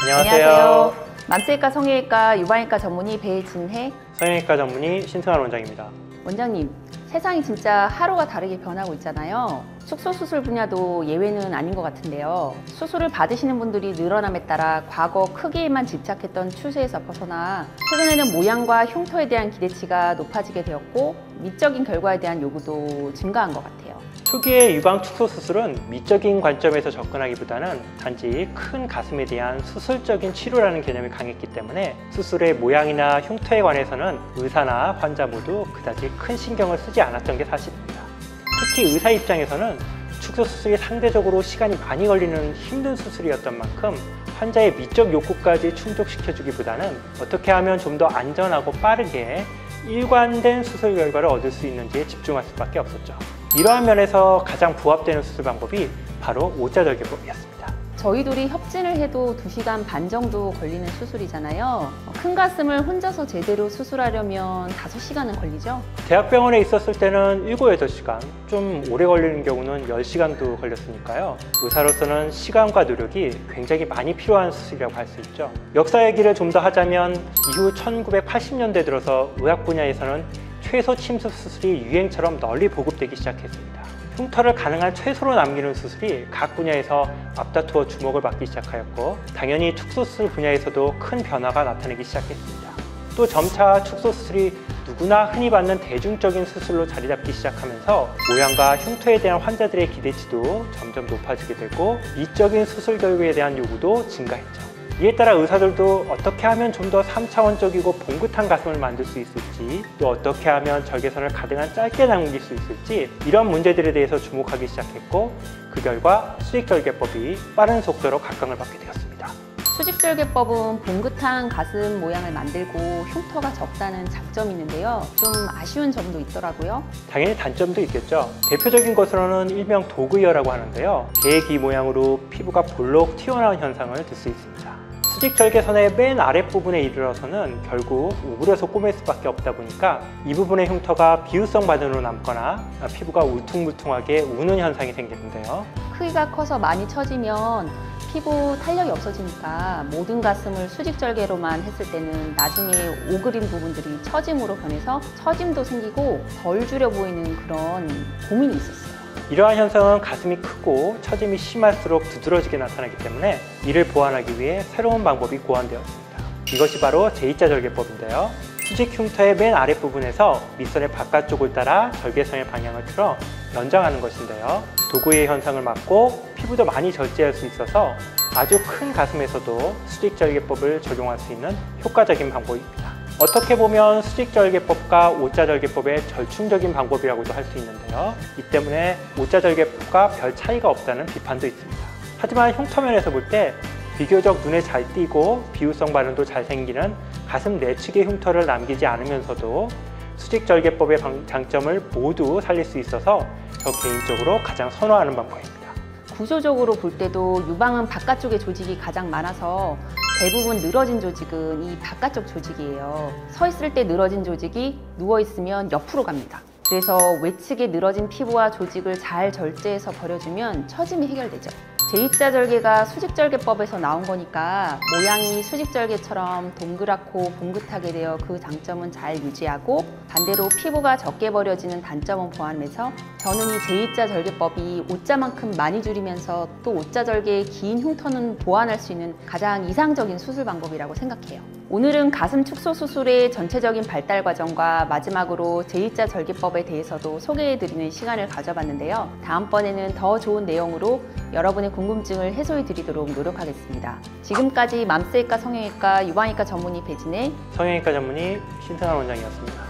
안녕하세요. 맘스외과 성형외과 유방외과 전문의 배진혜, 성형외과 전문의 신승환 원장입니다. 원장님, 세상이 진짜 하루가 다르게 변하고 있잖아요. 축소수술 분야도 예외는 아닌 것 같은데요. 수술을 받으시는 분들이 늘어남에 따라 과거 크기에만 집착했던 추세에서 벗어나 최근에는 모양과 흉터에 대한 기대치가 높아지게 되었고 미적인 결과에 대한 요구도 증가한 것 같아요. 초기의 유방 축소 수술은 미적인 관점에서 접근하기보다는 단지 큰 가슴에 대한 수술적인 치료라는 개념이 강했기 때문에 수술의 모양이나 흉터에 관해서는 의사나 환자 모두 그다지 큰 신경을 쓰지 않았던 게 사실입니다. 특히 의사 입장에서는 축소 수술이 상대적으로 시간이 많이 걸리는 힘든 수술이었던 만큼 환자의 미적 욕구까지 충족시켜주기보다는 어떻게 하면 좀 더 안전하고 빠르게 일관된 수술 결과를 얻을 수 있는지에 집중할 수밖에 없었죠. 이러한 면에서 가장 부합되는 수술 방법이 바로 오자절개법이었습니다. 저희 둘이 협진을 해도 2시간 반 정도 걸리는 수술이잖아요. 큰 가슴을 혼자서 제대로 수술하려면 5시간은 걸리죠? 대학병원에 있었을 때는 7, 8시간, 좀 오래 걸리는 경우는 10시간도 걸렸으니까요. 의사로서는 시간과 노력이 굉장히 많이 필요한 수술이라고 할 수 있죠. 역사 얘기를 좀 더 하자면 이후 1980년대 들어서 의학 분야에서는 최소 침수 수술이 유행처럼 널리 보급되기 시작했습니다. 흉터를 가능한 최소로 남기는 수술이 각 분야에서 앞다투어 주목을 받기 시작하였고 당연히 축소수술 분야에서도 큰 변화가 나타나기 시작했습니다. 또 점차 축소수술이 누구나 흔히 받는 대중적인 수술로 자리 잡기 시작하면서 모양과 흉터에 대한 환자들의 기대치도 점점 높아지게 되고 미적인 수술 결과에 대한 요구도 증가했죠. 이에 따라 의사들도 어떻게 하면 좀 더 3차원적이고 봉긋한 가슴을 만들 수 있을지, 또 어떻게 하면 절개선을 가능한 짧게 남길 수 있을지 이런 문제들에 대해서 주목하기 시작했고 그 결과 수직절개법이 빠른 속도로 각광을 받게 되었습니다. 수직절개법은 봉긋한 가슴 모양을 만들고 흉터가 적다는 장점이 있는데요. 좀 아쉬운 점도 있더라고요. 당연히 단점도 있겠죠. 대표적인 것으로는 일명 도그이어라고 하는데요. 개의 모양으로 피부가 볼록 튀어나온 현상을 들 수 있습니다. 수직절개선의 맨 아랫부분에 이르러서는 결국 오그려서 꼬맬 수밖에 없다 보니까 이 부분의 흉터가 비유성 반응으로 남거나 피부가 울퉁불퉁하게 우는 현상이 생기는데요. 크기가 커서 많이 처지면 피부 탄력이 없어지니까 모든 가슴을 수직절개로만 했을 때는 나중에 오그린 부분들이 처짐으로 변해서 처짐도 생기고 덜 줄여 보이는 그런 고민이 있었어요. 이러한 현상은 가슴이 크고 처짐이 심할수록 두드러지게 나타나기 때문에 이를 보완하기 위해 새로운 방법이 고안되었습니다. 이것이 바로 제2자 절개법인데요. 수직 흉터의 맨 아랫부분에서 밑선의 바깥쪽을 따라 절개선의 방향을 틀어 연장하는 것인데요. 도구의 현상을 막고 피부도 많이 절제할 수 있어서 아주 큰 가슴에서도 수직절개법을 적용할 수 있는 효과적인 방법입니다. 어떻게 보면 수직절개법과 오자절개법의 절충적인 방법이라고도 할 수 있는데요. 이 때문에 오자절개법과 별 차이가 없다는 비판도 있습니다. 하지만 흉터면에서 볼 때 비교적 눈에 잘 띄고 비유성 반응도 잘 생기는 가슴 내측의 흉터를 남기지 않으면서도 수직절개법의 장점을 모두 살릴 수 있어서 저 개인적으로 가장 선호하는 방법입니다. 구조적으로 볼 때도 유방은 바깥쪽에 조직이 가장 많아서 대부분 늘어진 조직은 이 바깥쪽 조직이에요. 서 있을 때 늘어진 조직이 누워 있으면 옆으로 갑니다. 그래서 외측에 늘어진 피부와 조직을 잘 절제해서 버려주면 처짐이 해결되죠. 제2자 절개가 수직절개법에서 나온 거니까 모양이 수직절개처럼 동그랗고 봉긋하게 되어 그 장점은 잘 유지하고 반대로 피부가 적게 버려지는 단점은 보완해서 저는 이 제2자 절개법이 오자만큼 많이 줄이면서 또 오자 절개의 긴 흉터는 보완할 수 있는 가장 이상적인 수술 방법이라고 생각해요. 오늘은 가슴 축소 수술의 전체적인 발달 과정과 마지막으로 제2자 절개법에 대해서도 소개해드리는 시간을 가져봤는데요. 다음번에는 더 좋은 내용으로 여러분의 궁금증을 해소해드리도록 노력하겠습니다. 지금까지 맘스외과 성형외과 유방외과 전문의 배진혜, 성형외과 전문의 신승환 원장이었습니다.